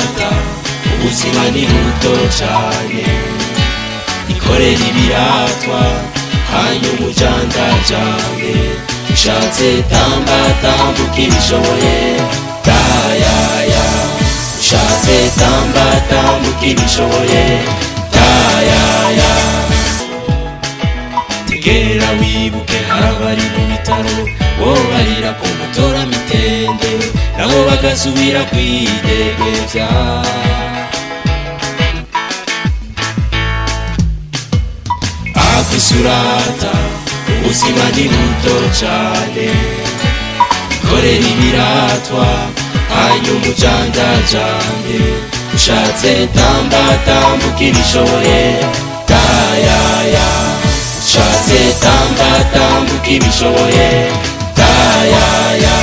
surata ubuzima ni buto cane, ikorera ibiratwa hanyuma ujandajane, ushatse tamba tambuka ibishoboye tayaya, ushatse tamba tambuka ibishoboye tayaya. Tegera wibuke harabari mu bitaro wobarira ko mutora mitende nabo bagasubira kwidegevya, akwisurata ubuzima ni buto cane, ikorera ibiratwa hanyuma ujandajane, ushatse tamba tambuka ibishoboye tayaya, ushatse tamba tambuka ibishoboye tayaya.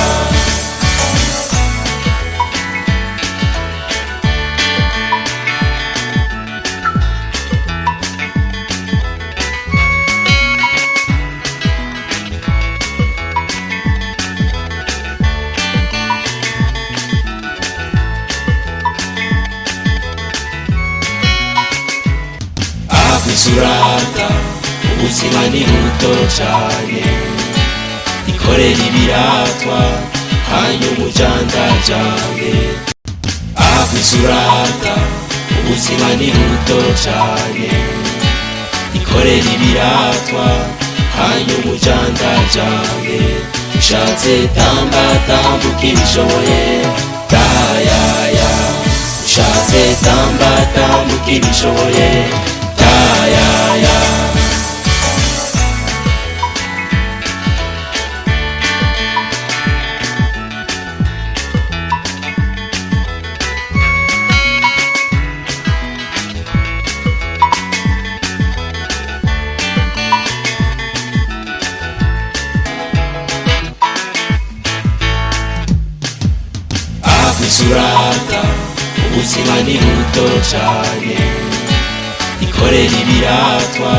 Akwisurata ubuzima ni buto cane, ikorera ibiratwa hanyuma ujandajane, akwisurata ubuzima ni buto cane, ikorera ibiratwa hanyuma ujandajane, ushatse tamba tambuka ibishoboye tayaya, ushatse tamba tambuka ibishoboye tayaya. Akwisurata ubuzima ni buto cane, ikorera ibiratwa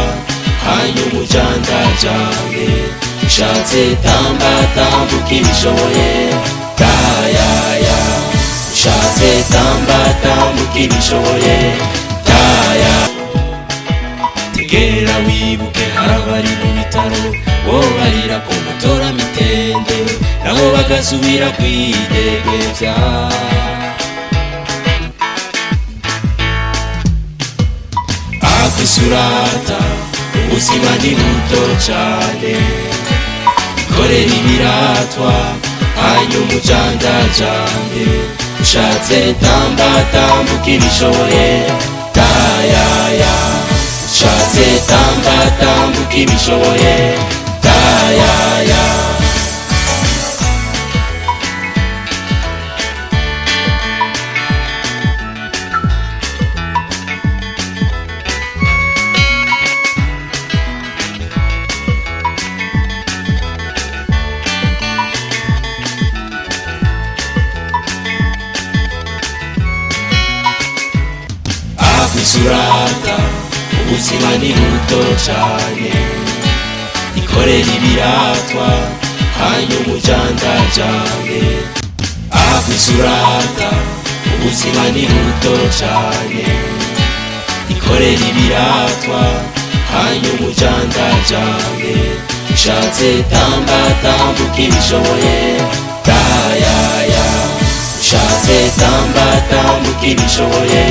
hanyuma ujandajane, ushatse tamba tambuka ibishoboye tayaya, ushatse tamba tambuka ibishoboye tayaya. Tegera wibuke harabari mu bitaro wobarira ko mutora mitende nabo bagasubira kwidegevya, akwisurata ubuzima ni buto cane, ikorera ibiratwa hanyuma ujandajane, ushatse tamba tambuka ibishoboye tayaya, ushatse tamba tambuka ibishoboye tayaya. Akwisurata ubuzima ni buto cane, ikorera ibiratwa hanyuma ujandajane, akwisurata ubuzima ni buto cane, ikorera ibiratwa hanyuma ujandajane, ushatse tamba tambuka ibishoboye tayaya, ushatse tamba tambuka ibishoboye